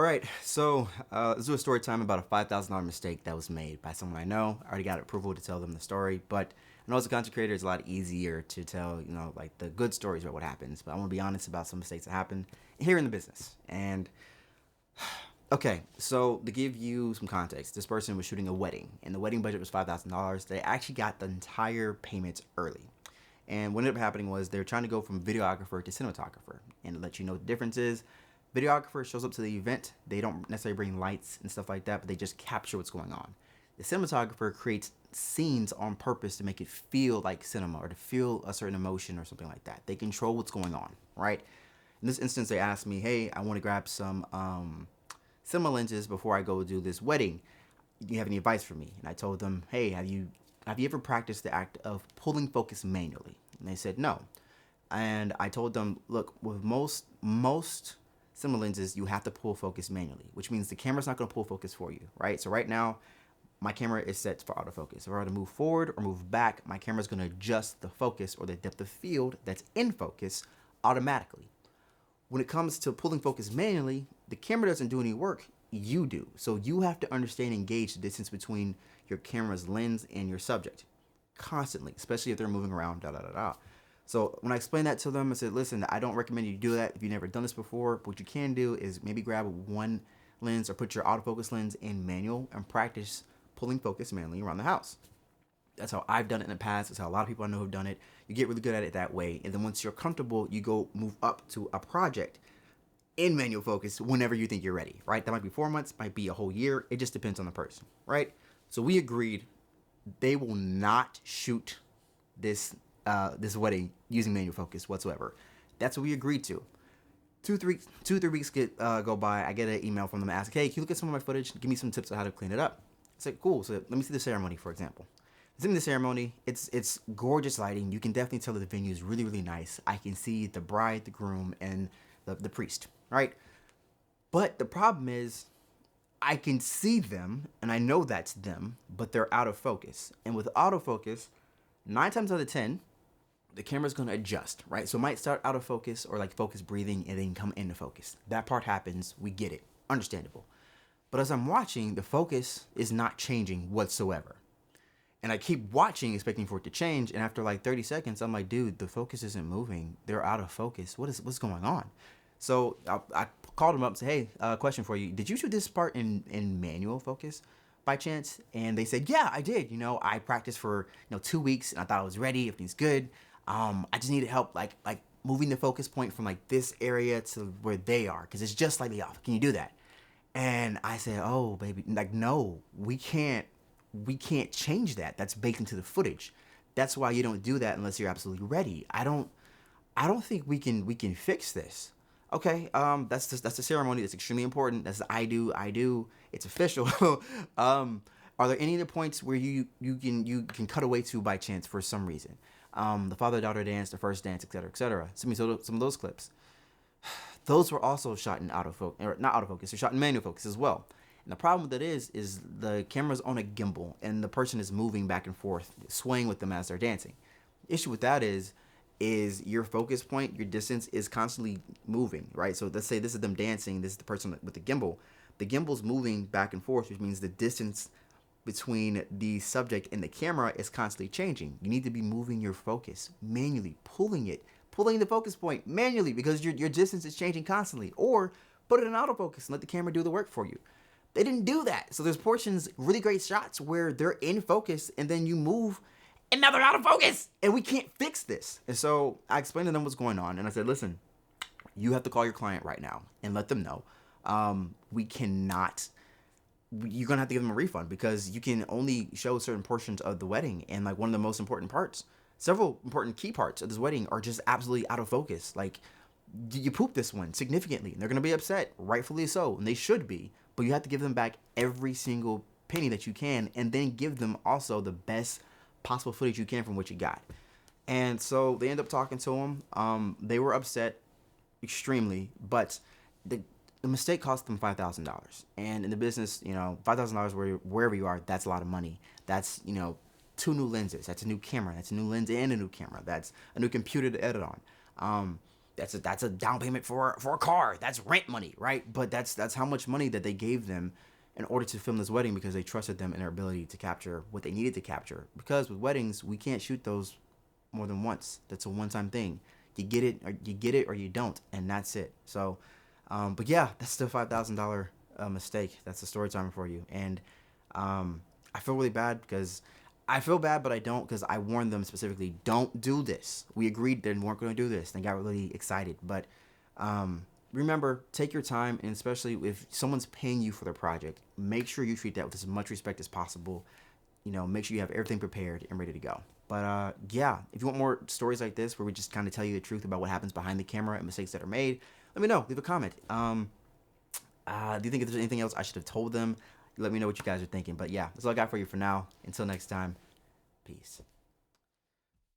All right, so let's do a story time about a $5,000 mistake that was made by someone I know. I already got approval to tell them the story, but I know as a content creator, it's a lot easier to tell, like the good stories about what happens. But I want to be honest about some mistakes that happen here in the business. And okay, so to give you some context, this person was shooting a wedding, and the wedding budget was $5,000. They actually got the entire payment early. And what ended up happening was they were trying to go from videographer to cinematographer. And to let you know what the difference is, videographer shows up to the event. They don't necessarily bring lights and stuff like that, but they just capture what's going on. The cinematographer creates scenes on purpose to make it feel like cinema or to feel a certain emotion or something like that. They control what's going on, right? In this instance, they asked me, hey, I want to grab some cinema lenses before I go do this wedding. Do you have any advice for me? And I told them, hey, have you ever practiced the act of pulling focus manually? And they said no. And I told them, look, with most cinema lenses, you have to pull focus manually, which means the camera's not going to pull focus for you, right? So right now, my camera is set for autofocus. If I were to move forward or move back, my camera's going to adjust the focus or the depth of field that's in focus automatically. When it comes to pulling focus manually, the camera doesn't do any work, you do. So you have to understand and gauge the distance between your camera's lens and your subject constantly, especially if they're moving around, da da da da. So when I explained that to them, I said, listen, I don't recommend you do that if you've never done this before. But what you can do is maybe grab one lens or put your autofocus lens in manual and practice pulling focus manually around the house. That's how I've done it in the past. That's how a lot of people I know have done it. You get really good at it that way. And then once you're comfortable, you go move up to a project in manual focus whenever you think you're ready, right? That might be 4 months, might be a whole year. It just depends on the person, right? So we agreed they will not shoot this wedding using manual focus whatsoever. That's what we agreed to. 2 3 weeks go by. I get an email from them asking, hey, can you look at some of my footage? Give me some tips on how to clean it up. I said, cool. So let me see the ceremony, for example. In the ceremony, it's gorgeous lighting. You can definitely tell that the venue is really, really nice. I can see the bride, the groom, and the priest, right? But the problem is, I can see them, and I know that's them, but they're out of focus. And with autofocus, 9 times out of 10, the camera's gonna adjust, right? So it might start out of focus or like focus breathing and then come into focus. That part happens. We get it. Understandable. But as I'm watching, the focus is not changing whatsoever. And I keep watching, expecting for it to change. And after like 30 seconds, I'm like, dude, the focus isn't moving. They're out of focus. What's going on? So I called him up and said, hey, question for you. Did you shoot this part in manual focus by chance? And they said, yeah, I did. I practiced for 2 weeks and I thought I was ready. Everything's good. I just needed help like moving the focus point from like this area to where they are because it's just slightly off. Can you do that? And I said, oh, baby, like, no, we can't change that. That's baked into the footage. That's why you don't do that unless you're absolutely ready. I don't think we can fix this. Okay, that's the ceremony. That's extremely important. That's the I do. It's official. Are there any other points where you can cut away to by chance for some reason? The father daughter dance, the first dance, etc., etc. Some of those clips. Those were also shot in autofocus, or not autofocus. They're shot in manual focus as well. And the problem with that is the camera's on a gimbal and the person is moving back and forth, swaying with them as they're dancing. The issue with that is your focus point, your distance is constantly moving, right? So let's say this is them dancing, this is the person with the gimbal. The gimbal's moving back and forth, which means the distance between the subject and the camera is constantly changing. You need to be moving your focus manually, pulling the focus point manually because your distance is changing constantly. Or put it in autofocus and let the camera do the work for you. They didn't do that. So there's portions, really great shots where they're in focus and then you move and now they're out of focus and we can't fix this. And so I explained to them what's going on and I said, listen, you have to call your client right now and let them know we cannot, you're going to have to give them a refund because you can only show certain portions of the wedding. And like one of the most important parts, several important key parts of this wedding are just absolutely out of focus. Like you poop this one significantly and they're going to be upset, rightfully so, and they should be, but you have to give them back every single penny that you can and then give them also the best possible footage you can from what you got. And so they end up talking to him. They were upset extremely, but the mistake cost them $5,000. And in the business, $5,000 wherever you are, that's a lot of money. That's, 2 new lenses. That's a new camera. That's a new lens and a new camera. That's a new computer to edit on. that's a down payment for a car. That's rent money, right? But that's how much money that they gave them in order to film this wedding because they trusted them in their ability to capture what they needed to capture. Because with weddings, we can't shoot those more than once. That's a one-time thing. You get it or you don't, and that's it. So, but yeah, that's the $5,000 mistake. That's the story time for you. And I feel really bad because I feel bad, but I don't because I warned them specifically. Don't do this. We agreed they weren't going to do this. They got really excited, but remember, take your time, and especially if someone's paying you for the project, make sure you treat that with as much respect as possible. Make sure you have everything prepared and ready to go. But yeah, if you want more stories like this where we just kind of tell you the truth about what happens behind the camera and mistakes that are made, let me know. Leave a comment. Do you think if there's anything else I should have told them? Let me know what you guys are thinking. But yeah, that's all I got for you for now. Until next time, peace.